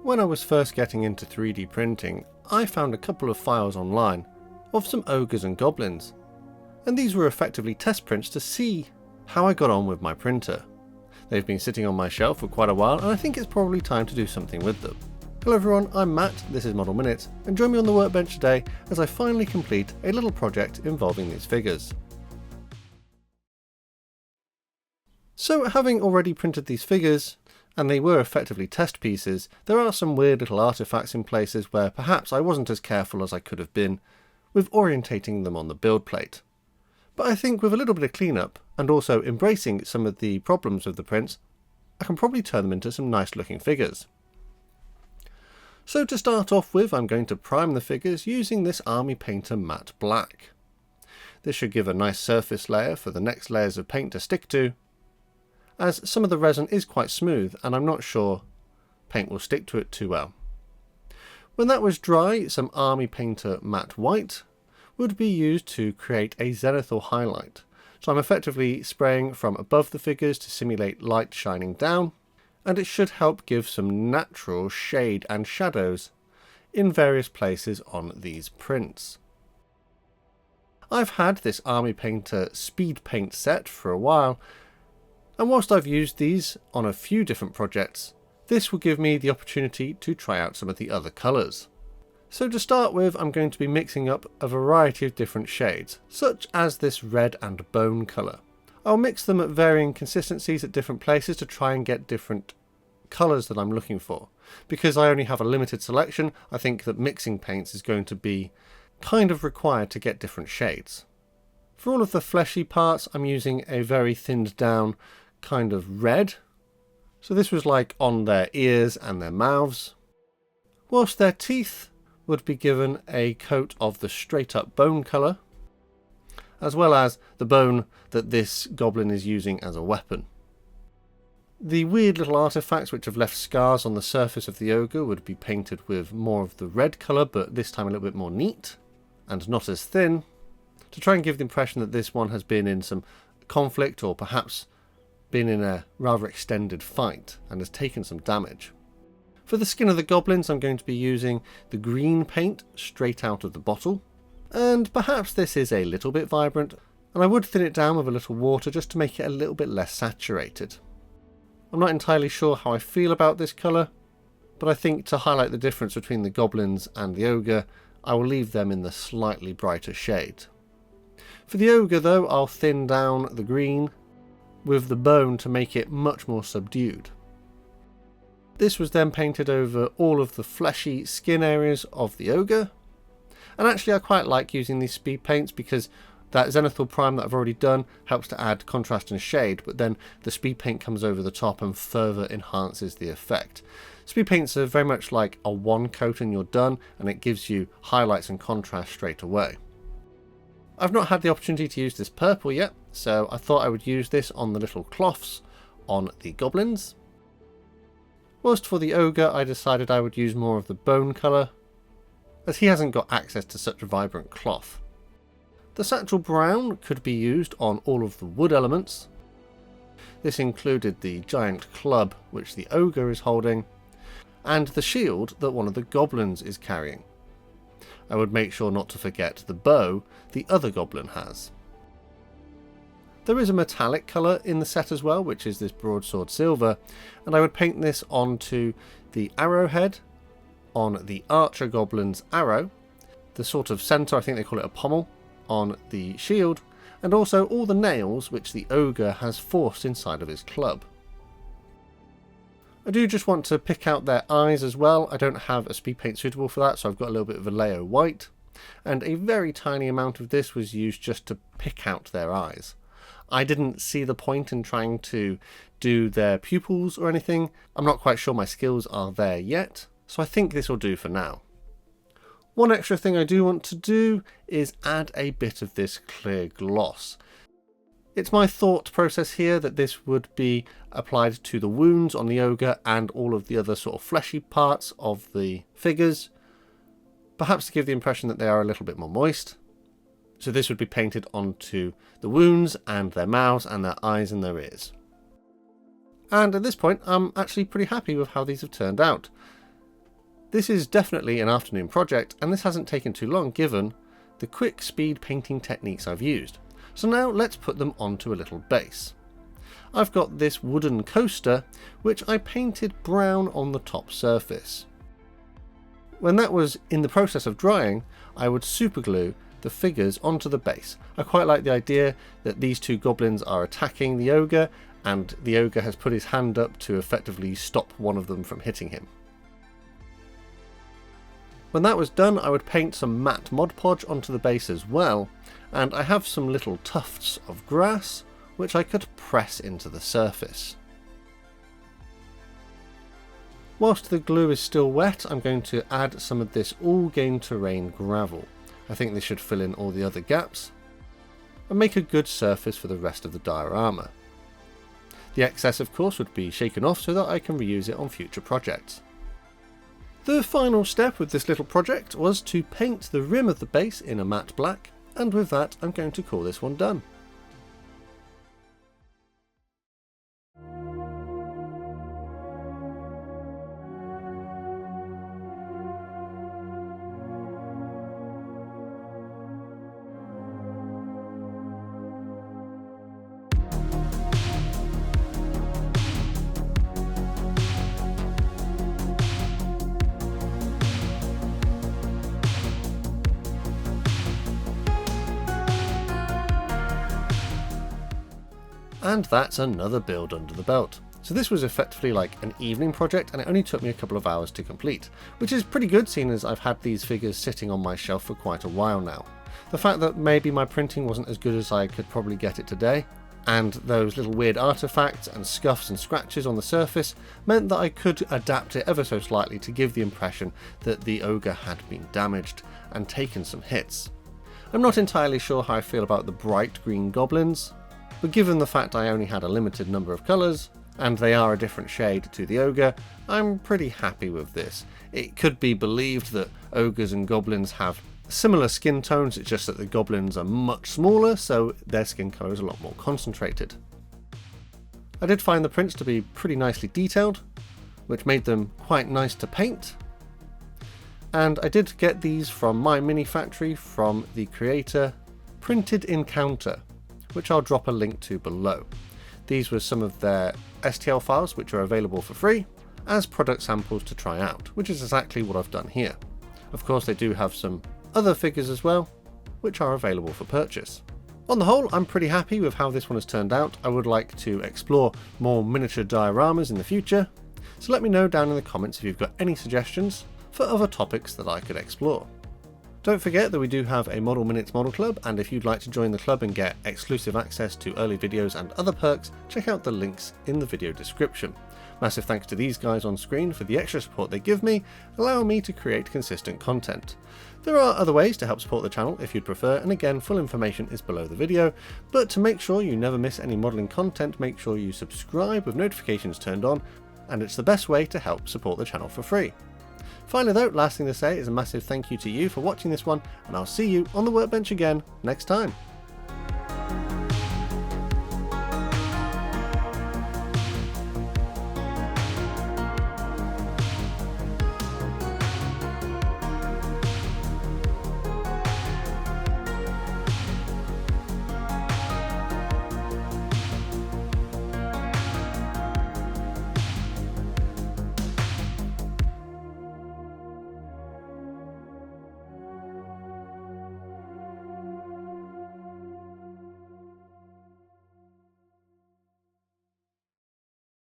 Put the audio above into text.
When I was first getting into 3D printing, I found a couple of files online of some ogres and goblins, and these were effectively test prints to see how I got on with my printer. They've been sitting on my shelf for quite a while, and I think it's probably time to do something with them. Hello everyone, I'm Matt, this is Model Minutes, and join me on the workbench today as I finally complete a little project involving these figures. So having already printed these figures, and they were effectively test pieces, there are some weird little artifacts in places where perhaps I wasn't as careful as I could have been with orientating them on the build plate. But I think with a little bit of cleanup, and also embracing some of the problems with the prints, I can probably turn them into some nice looking figures. So to start off with, I'm going to prime the figures using this Army Painter Matte Black. This should give a nice surface layer for the next layers of paint to stick to, as some of the resin is quite smooth and I'm not sure paint will stick to it too well. When that was dry, some Army Painter Matte White would be used to create a zenithal highlight. So I'm effectively spraying from above the figures to simulate light shining down, and it should help give some natural shade and shadows in various places on these prints. I've had this Army Painter Speed Paint set for a while, and whilst I've used these on a few different projects, this will give me the opportunity to try out some of the other colours. So to start with, I'm going to be mixing up a variety of different shades, such as this red and bone colour. I'll mix them at varying consistencies at different places to try and get different colours that I'm looking for. Because I only have a limited selection, I think that mixing paints is going to be kind of required to get different shades. For all of the fleshy parts, I'm using a very thinned down kind of red. So this was like on their ears and their mouths. Whilst their teeth would be given a coat of the straight up bone colour, as well as the bone that this goblin is using as a weapon. The weird little artifacts which have left scars on the surface of the ogre would be painted with more of the red colour, but this time a little bit more neat and not as thin, to try and give the impression that this one has been in some conflict or perhaps been in a rather extended fight and has taken some damage. For the skin of the goblins, I'm going to be using the green paint straight out of the bottle, and perhaps this is a little bit vibrant, and I would thin it down with a little water just to make it a little bit less saturated. I'm not entirely sure how I feel about this colour, but I think to highlight the difference between the goblins and the ogre, I will leave them in the slightly brighter shade. For the ogre though, I'll thin down the green with the bone to make it much more subdued. This was then painted over all of the fleshy skin areas of the ogre, and actually I quite like using these speed paints because that zenithal prime that I've already done helps to add contrast and shade, but then the speed paint comes over the top and further enhances the effect. Speed paints are very much like a one coat and you're done, and it gives you highlights and contrast straight away. I've not had the opportunity to use this purple yet, so I thought I would use this on the little cloths on the goblins. Whilst for the ogre I decided I would use more of the bone colour, as he hasn't got access to such a vibrant cloth. The satchel brown could be used on all of the wood elements. This included the giant club which the ogre is holding, and the shield that one of the goblins is carrying. I would make sure not to forget the bow the other goblin has. There is a metallic colour in the set as well, which is this broadsword silver, and I would paint this onto the arrowhead, on the archer goblin's arrow, the sort of centre, I think they call it a pommel, on the shield, and also all the nails which the ogre has forced inside of his club. I do just want to pick out their eyes as well. I don't have a speed paint suitable for that, so I've got a little bit of Vallejo white, and a very tiny amount of this was used just to pick out their eyes. I didn't see the point in trying to do their pupils or anything. I'm not quite sure my skills are there yet, so I think this will do for now. One extra thing I do want to do is add a bit of this clear gloss. It's my thought process here that this would be applied to the wounds on the ogre and all of the other sort of fleshy parts of the figures, perhaps to give the impression that they are a little bit more moist. So this would be painted onto the wounds and their mouths and their eyes and their ears. And at this point I'm actually pretty happy with how these have turned out. This is definitely an afternoon project, and this hasn't taken too long given the quick speed painting techniques I've used. So now let's put them onto a little base. I've got this wooden coaster which I painted brown on the top surface. When that was in the process of drying, I would superglue the figures onto the base. I quite like the idea that these two goblins are attacking the ogre, and the ogre has put his hand up to effectively stop one of them from hitting him. When that was done, I would paint some matte Mod Podge onto the base as well, and I have some little tufts of grass which I could press into the surface. Whilst the glue is still wet, I'm going to add some of this all game terrain gravel. I think this should fill in all the other gaps and make a good surface for the rest of the diorama. The excess of course would be shaken off so that I can reuse it on future projects. The final step with this little project was to paint the rim of the base in a matte black, and with that I'm going to call this one done. And that's another build under the belt. So this was effectively like an evening project, and it only took me a couple of hours to complete, which is pretty good seeing as I've had these figures sitting on my shelf for quite a while now. The fact that maybe my printing wasn't as good as I could probably get it today, and those little weird artifacts and scuffs and scratches on the surface meant that I could adapt it ever so slightly to give the impression that the ogre had been damaged and taken some hits. I'm not entirely sure how I feel about the bright green goblins, but given the fact I only had a limited number of colours, and they are a different shade to the ogre, I'm pretty happy with this. It could be believed that ogres and goblins have similar skin tones, it's just that the goblins are much smaller, so their skin colour is a lot more concentrated. I did find the prints to be pretty nicely detailed, which made them quite nice to paint. And I did get these from my mini factory from the creator Printed Encounter, which I'll drop a link to below. These were some of their STL files which are available for free as product samples to try out, which is exactly what I've done here. Of course they do have some other figures as well, which are available for purchase. On the whole, I'm pretty happy with how this one has turned out. I would like to explore more miniature dioramas in the future, so let me know down in the comments if you've got any suggestions for other topics that I could explore. Don't forget that we do have a Model Minutes Model Club, and if you'd like to join the club and get exclusive access to early videos and other perks, check out the links in the video description. Massive thanks to these guys on screen for the extra support they give me, allowing me to create consistent content. There are other ways to help support the channel if you'd prefer, and again, full information is below the video, but to make sure you never miss any modelling content, make sure you subscribe with notifications turned on, and it's the best way to help support the channel for free. Finally though, last thing to say is a massive thank you to you for watching this one, and I'll see you on the workbench again next time.